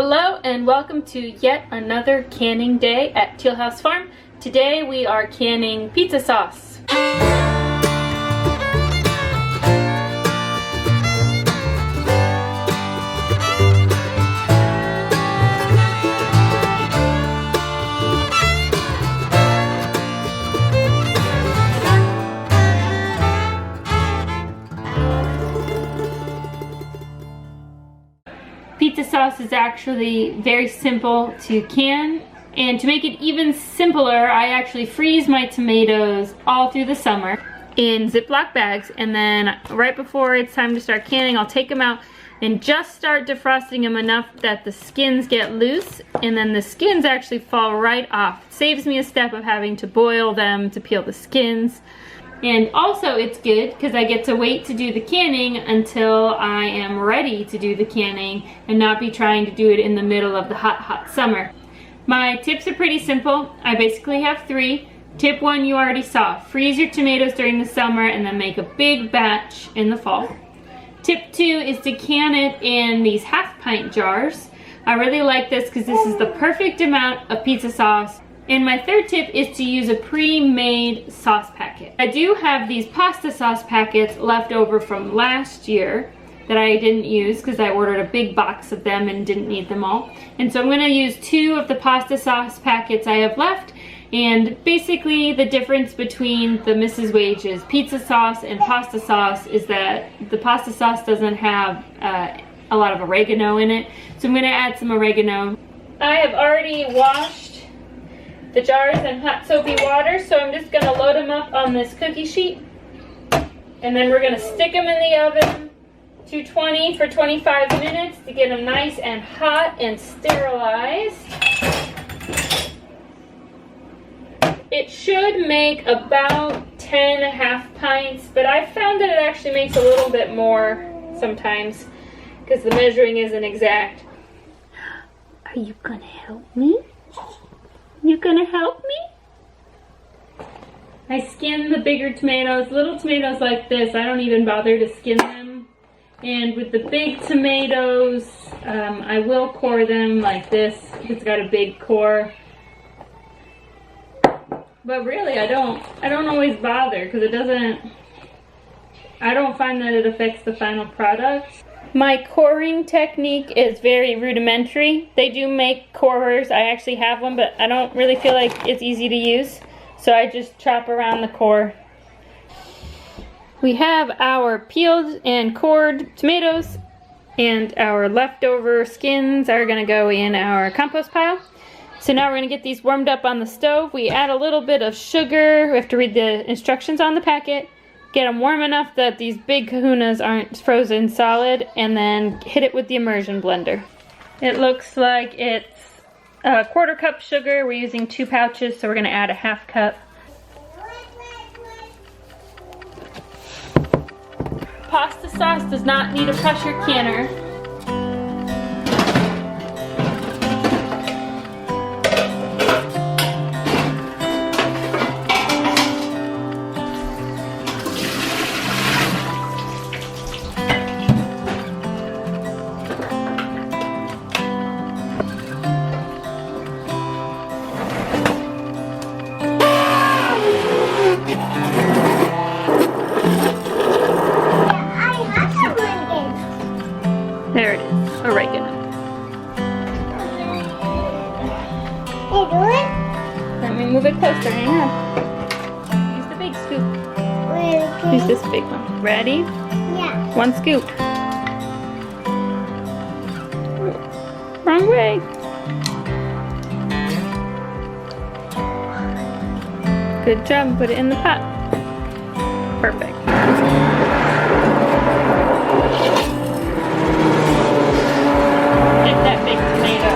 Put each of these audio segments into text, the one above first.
Hello and welcome to yet another canning day at Teal House Farm. Today we are canning pizza sauce. Pizza sauce is actually very simple to can, and to make it even simpler, I actually freeze my tomatoes all through the summer in Ziploc bags, and then right before it's time to start canning, I'll take them out and just start defrosting them enough that the skins get loose, and then the skins actually fall right off. It saves me a step of having to boil them to peel the skins. And also it's good because I get to wait to do the canning until I am ready to do the canning and not be trying to do it in the middle of the hot summer. My tips are pretty simple. I basically have three. Tip one you already saw. Freeze your tomatoes during the summer and then make a big batch in the fall. Tip two is to can it in these half-pint jars. I really like this because this is the perfect amount of pizza sauce. And my third tip is to use a pre-made sauce packet. I do have these pasta sauce packets left over from last year that I didn't use because I ordered a big box of them and didn't need them all. And so I'm going to use two of the pasta sauce packets I have left. And basically the difference between the Mrs. Wage's pizza sauce and pasta sauce is that the pasta sauce doesn't have a lot of oregano in it. So I'm going to add some oregano. I have already washed the jars in hot soapy water, so I'm just gonna load them up on this cookie sheet, and then we're gonna stick them in the oven 220 for 25 minutes to get them nice and hot and sterilized. It should make about 10 half pints, but I found that it actually makes a little bit more sometimes because the measuring isn't exact. Are you gonna help me? You gonna help me? I skin the bigger tomatoes. Little tomatoes like this, I don't even bother to skin them. And with the big tomatoes, I will core them like this. It's got a big core. But really, I don't always bother because I don't find that it affects the final product. My coring technique is very rudimentary. They do make corers. I actually have one, but I don't really feel like it's easy to use. So I just chop around the core. We have our peeled and cored tomatoes, and our leftover skins are gonna go in our compost pile. So now we're gonna get these warmed up on the stove. We add a little bit of sugar. We have to read the instructions on the packet. Get them warm enough that these big kahunas aren't frozen solid, and then hit it with the immersion blender. It looks like it's a 1/4 cup sugar. We're using 2 pouches, so we're gonna add a 1/2 cup. Pasta sauce does not need a pressure canner. There it is, oregano. Let me move it closer, hang on. Use the big scoop. Use this big one. Ready? Yeah. 1 scoop. Wrong way. Good job, put it in the pot. Perfect. That big tomato.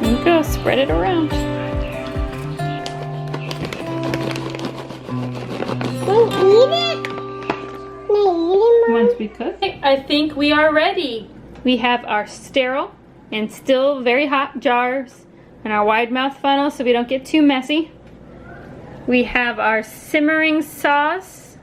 There you go, spread it around. Once we cook it, I think we are ready. We have our sterile and still very hot jars and our wide mouth funnel so we don't get too messy. We have our simmering sauce,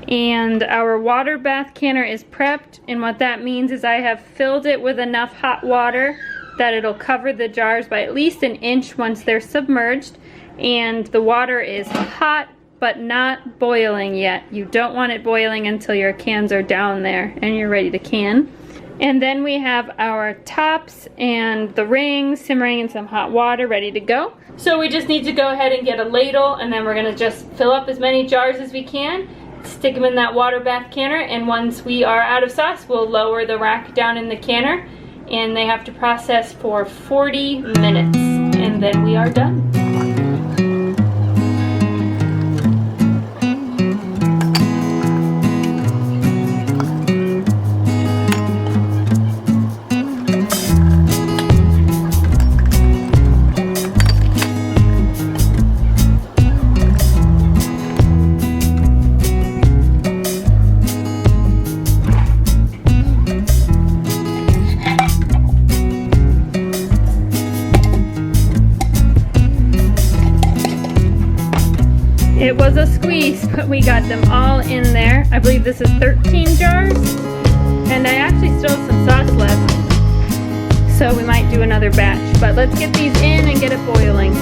and our water bath canner is prepped, and what that means is I have filled it with enough hot water that it'll cover the jars by at least an inch once they're submerged, and the water is hot but not boiling yet. You don't want it boiling until your cans are down there and you're ready to can. And then we have our tops and the rings simmering in some hot water ready to go. So we just need to go ahead and get a ladle, and then we're gonna just fill up as many jars as we can, stick them in that water bath canner, and once we are out of sauce, we'll lower the rack down in the canner, and they have to process for 40 minutes, and then we are done. It was a squeeze, but we got them all in there. I believe this is 13 jars, and I actually still have some sauce left, so we might do another batch. But let's get these in and get it boiling.